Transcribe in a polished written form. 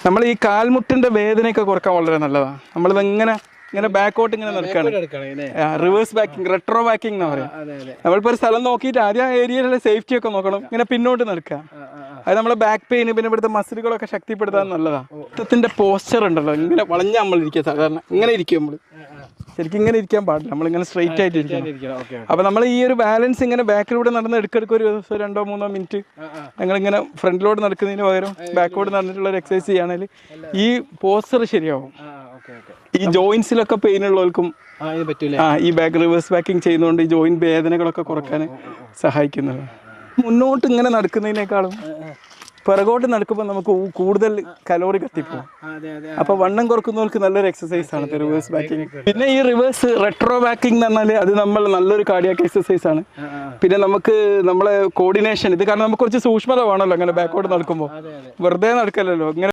നമ്മൾ ഈ കാൽമുട്ടിന്റെ വേദനയൊക്കെ കുറക്കാൻ വളരെ നല്ലതാണ്. നമ്മളിത് ഇങ്ങനെ ബാക്കോട്ട് ഇങ്ങനെ നടക്കുകയാണ്. റിവേഴ്സ് ബാക്കിംഗ്, റെട്രോ ബാക്കിംഗ് എന്ന് പറയാം. നമ്മളിപ്പോൾ ഒരു സ്ഥലം നോക്കിയിട്ട് ആദ്യം ആ ഏരിയയിലെ സേഫ്റ്റി ഒക്കെ നോക്കണം. ഇങ്ങനെ പിന്നോട്ട് നടക്കുക. അത് നമ്മളെ ബാക്ക് പെയിൻ പിന്നെ ഇവിടുത്തെ മസിലുകളൊക്കെ ശക്തിപ്പെടുത്താൻ നല്ലതാണ്. ത്തിന്റെ പോസ്ചർ ഉണ്ടല്ലോ, ഇങ്ങനെ വളഞ്ഞ നമ്മളിരിക്കുക. സാധാരണ ഇങ്ങനെ ഇരിക്കും നമ്മൾ. ശരിക്കും ഇങ്ങനെ ഇരിക്കാൻ പാടില്ല, നമ്മളിങ്ങനെ സ്ട്രെയിറ്റ് ആയിട്ട് ഇരിക്കണം. അപ്പോൾ നമ്മൾ ഈ ഒരു ബാലൻസ് ഇങ്ങനെ ബാക്കിലൂടെ നടന്ന് എടുക്കെടുക്കുക. ഒരു ദിവസം 2-3 മിനിറ്റ് ഞങ്ങളിങ്ങനെ ഫ്രണ്ടിലോട്ട് നടക്കുന്നതിന് പകരം ബാക്കോട്ട് നടന്നിട്ടുള്ള ഒരു എക്സസൈസ് ചെയ്യുകയാണെങ്കിൽ ഈ പോസ്ചർ ശരിയാവും. ഈ ജോയിൻസിലൊക്കെ പെയിൻ ഉള്ളവർക്കും ഈ ബാക്ക് റിവേഴ്സ് ബാക്കിംഗ് ചെയ്യുന്നതുകൊണ്ട് ഈ ജോയിന്റ് വേദനകളൊക്കെ കുറക്കാൻ സഹായിക്കുന്നത്. മുന്നോട്ട് ഇങ്ങനെ നടക്കുന്നതിനേക്കാളും പിറകോട്ട് നടക്കുമ്പോൾ നമുക്ക് കൂടുതൽ കലോറി കത്തിപ്പോകും. അപ്പോൾ വണ്ണം കുറക്കുന്നവർക്ക് നല്ലൊരു എക്സസൈസ് ആണ് റിവേഴ്സ് ബാക്കിംഗ്. പിന്നെ ഈ റിവേഴ്സ് റെട്രോ ബാക്കിംഗ് എന്ന് പറഞ്ഞാൽ അത് നമ്മൾ നല്ലൊരു കാർഡിയാക് എക്സസൈസ് ആണ്. പിന്നെ നമുക്ക് നമ്മളെ കോർഡിനേഷൻ, ഇത് കാരണം നമുക്ക് കുറച്ച് സൂക്ഷ്മത വേണമല്ലോ അങ്ങനെ ബാക്കോട്ട് നടക്കുമ്പോൾ. വെറുതെ നടക്കല്ലോ, ഇങ്ങനെ